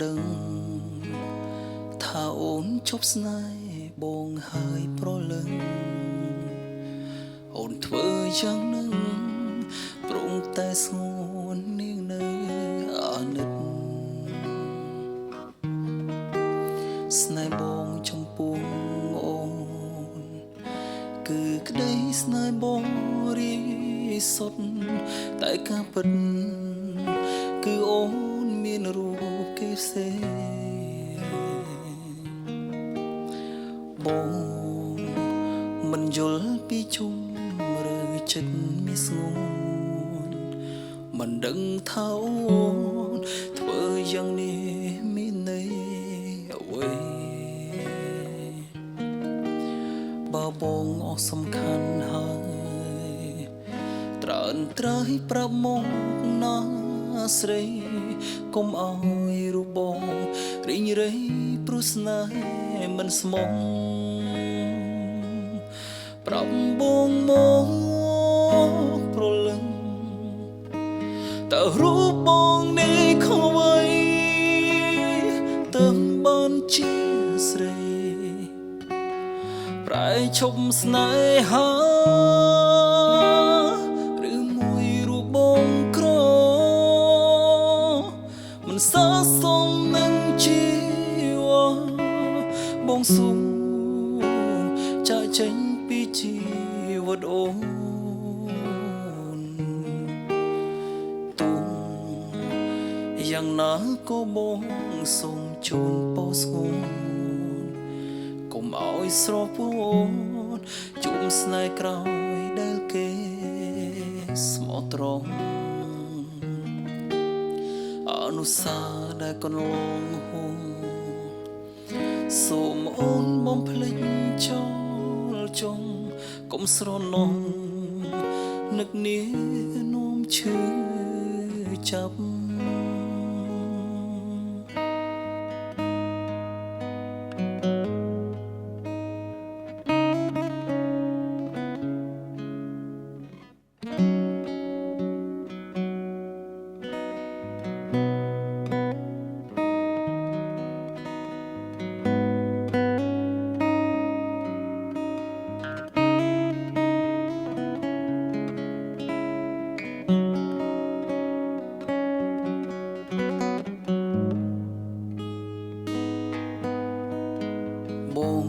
ដឹងថាអូនជប់ស្នេហ៍បងហើយប្រលឹងអូនធ្វើយ៉ាងនឹងព្រមតែស្ងួននាងនៅអាណិតស្នេហ៍បងចំពោះអូនគឺក្តីស្នេហ៍បងរីសុទ្ធតែការពិតគឺអូនមានរូបគេផ្សេងបងមិនយល់ពីជុំឬចិត្តមានស្ងួនមិនដឹងថាអូនធ្វើយ៉ាងនេះមានន័យអ្វីបើបងអស់សំខាន់ហើយត្រើនត្រើយប្រាប់មកណាស្រីកុំឲ្យរូបបងរីងរៃព្រោះស្នេហ៍មិនស្មោះប្រាប់បងមកប្រលឹងតើរូបបងនេះខុសអ្វីទើបបានជាស្រីប្រែឈប់ស្នេហាសរសំនឹងជីវ៉ាបងសូមចាក់ចេញពីជីវិតអូនទុំយ៉ាងណាក៏បងសូមជូនពោស្ងួនកុំឲ្យស្រពោនជុំស្នេហ៍ក្រោយដែលគេស្មោះត្រង់អនុសាដែលកន្លងហួងសូមអូនបំភ្លេចចោលចុងកុំស្រណោះនឹកនេះនោមឈឺចាប់បង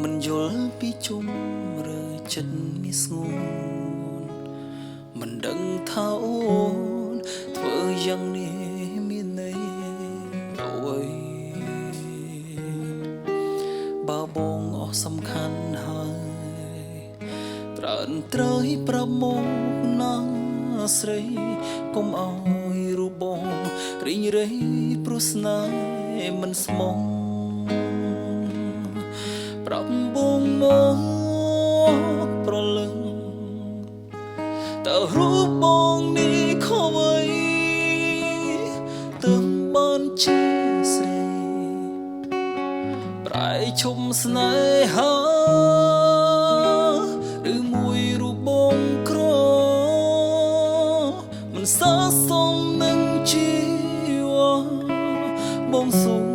មិនយល់ពីជុំឬចិត្តមានស្ងួនមិនដឹងថាអូនធ្វើយ៉ាងនេះមានន័យអ្វីបើបងអស់សំខាន់ហើយត្រើនត្រើយប្រាប់មកណាស្រីកុំឲ្យរូបបងរីងរៃព្រោះស្នេហ៍មិនស្មោះប្រាប់បងមកប្រលឹងតើរូបបងនេះខុសអ្វីទើបបានជាស្រីប្រែឈុំស្នេហាឬមួយរូបបងក្រមិនស័ក្តិសមនឹងជីវ៉ាបងសូម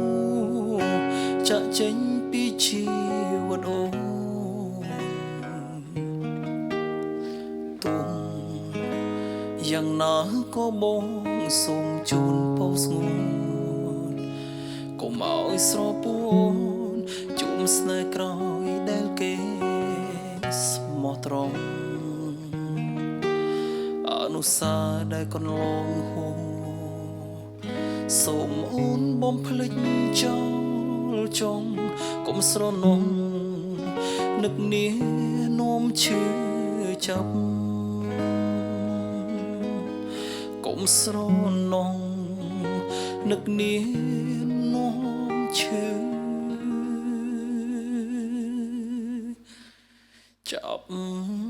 ចាក់ចេញពីជីវិតអូនទុំយ៉ាងណាក៏បងសូមជូនពោស្ងួនកុំឲ្យស្រពោនជុំស្នេហ៍ក្រោយដែលគេស្មោះត្រង់អនុសាដែលកន្លងហួងសូមអូនបំភ្លេចចោលចុងកុំស្រណោះនឹកនេះនោមឈឺចាប់កុំស្រណោះនឹកនេះនោមឈឺចាប់